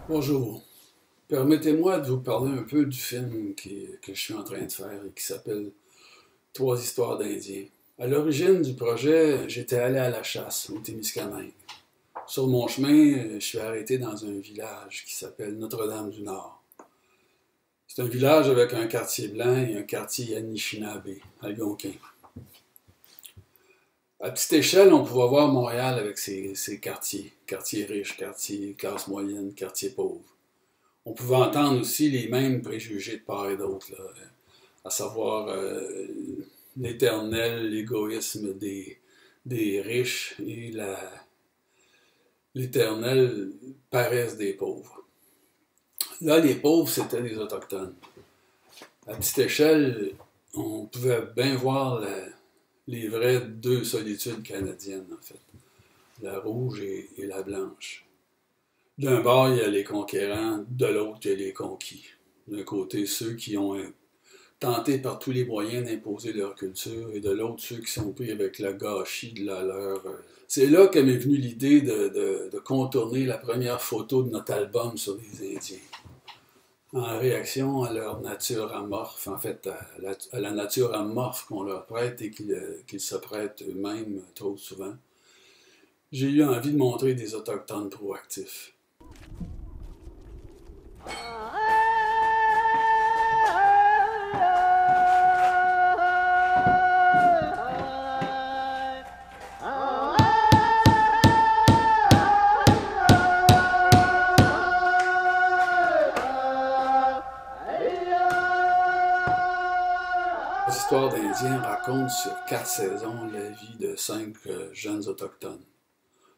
Bonjour. Permettez-moi de vous parler un peu du film que je suis en train de faire et qui s'appelle Trois histoires d'Indiens. À l'origine du projet, j'étais allé à la chasse au Témiscamingue. Sur mon chemin, je suis arrêté dans un village qui s'appelle Notre-Dame-du-Nord. C'est un village avec un quartier blanc et un quartier Anishinaabe, algonquin. À petite échelle, on pouvait voir Montréal avec ses quartiers. Quartiers riches, quartiers classe moyenne, quartiers pauvres. On pouvait entendre aussi les mêmes préjugés de part et d'autre, là, à savoir l'éternel égoïsme des riches et l'éternelle paresse des pauvres. Là, les pauvres, c'était les Autochtones. À petite échelle, on pouvait bien voir les vraies deux solitudes canadiennes, en fait. La rouge et la blanche. D'un bord, il y a les conquérants, de l'autre, il y a les conquis. D'un côté, ceux qui ont tenté par tous les moyens d'imposer leur culture, et de l'autre, ceux qui sont pris avec le gâchis de la leur. C'est là que m'est venue l'idée de contourner la première photo de notre album sur les Indiens. En réaction à leur nature amorphe, en fait, à la nature amorphe qu'on leur prête et qu'ils se prêtent eux-mêmes trop souvent, j'ai eu envie de montrer des Autochtones proactifs. L'histoire d'Indiens raconte sur 4 saisons la vie de 5 jeunes autochtones.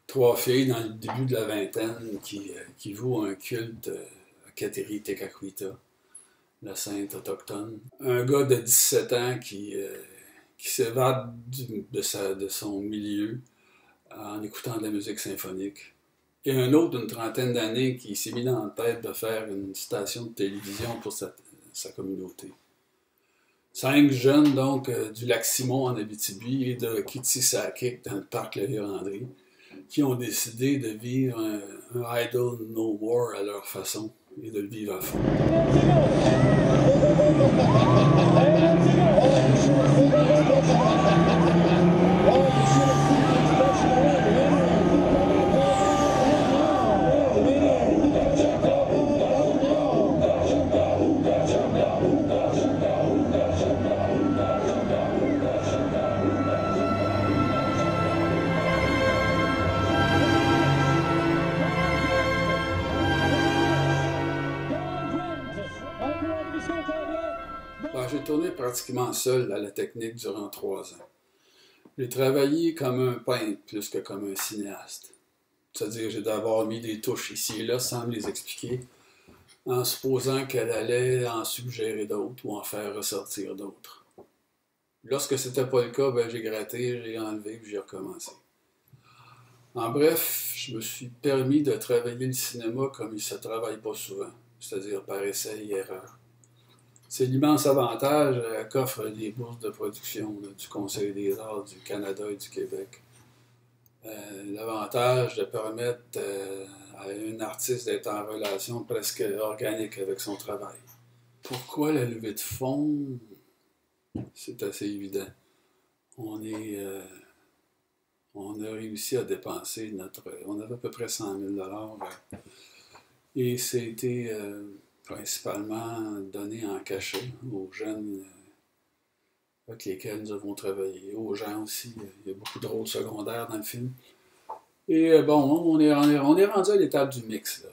3 filles dans le début de la vingtaine qui vouent un culte à Kateri Tekakwitha, la sainte autochtone. Un gars de 17 ans qui s'évade de son milieu en écoutant de la musique symphonique. Et un autre d'une trentaine d'années qui s'est mis dans la tête de faire une station de télévision pour sa communauté. 5 jeunes, donc, du Lac-Simon en Abitibi et de Kitsisakik dans le parc La Vérandrie, qui ont décidé de vivre un Idle No More à leur façon et de le vivre à fond. J'ai tourné pratiquement seul à la technique durant 3 ans. J'ai travaillé comme un peintre plus que comme un cinéaste. C'est-à-dire, j'ai d'abord mis des touches ici et là sans me les expliquer, en supposant qu'elle allait en suggérer d'autres ou en faire ressortir d'autres. Lorsque c'était pas le cas, j'ai gratté, j'ai enlevé puis j'ai recommencé. En bref, je me suis permis de travailler le cinéma comme il se travaille pas souvent, c'est-à-dire par essai et erreur. C'est l'immense avantage qu'offrent les bourses de production du Conseil des arts du Canada et du Québec. L'avantage de permettre à un artiste d'être en relation presque organique avec son travail. Pourquoi la levée de fonds? C'est assez évident. On a réussi à dépenser on avait à peu près 100 000 $, et c'était principalement donné en cachet aux jeunes avec lesquels nous avons travaillé, aux gens aussi. Il y a beaucoup de rôles secondaires dans le film. Et on est rendu à l'étape du mix, là.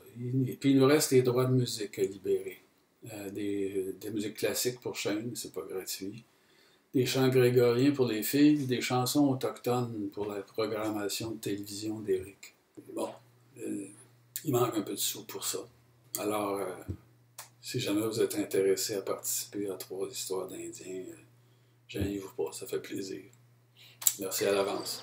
Et puis il nous reste les droits de musique à libérer. Des musiques classiques pour chaîne, c'est pas gratuit. Des chants grégoriens pour les filles, des chansons autochtones pour la programmation de télévision d'Éric. Bon, il manque un peu de sous pour ça. Alors, si jamais vous êtes intéressé à participer à 3 histoires d'Indiens, gênez-vous pas, ça fait plaisir. Merci à l'avance.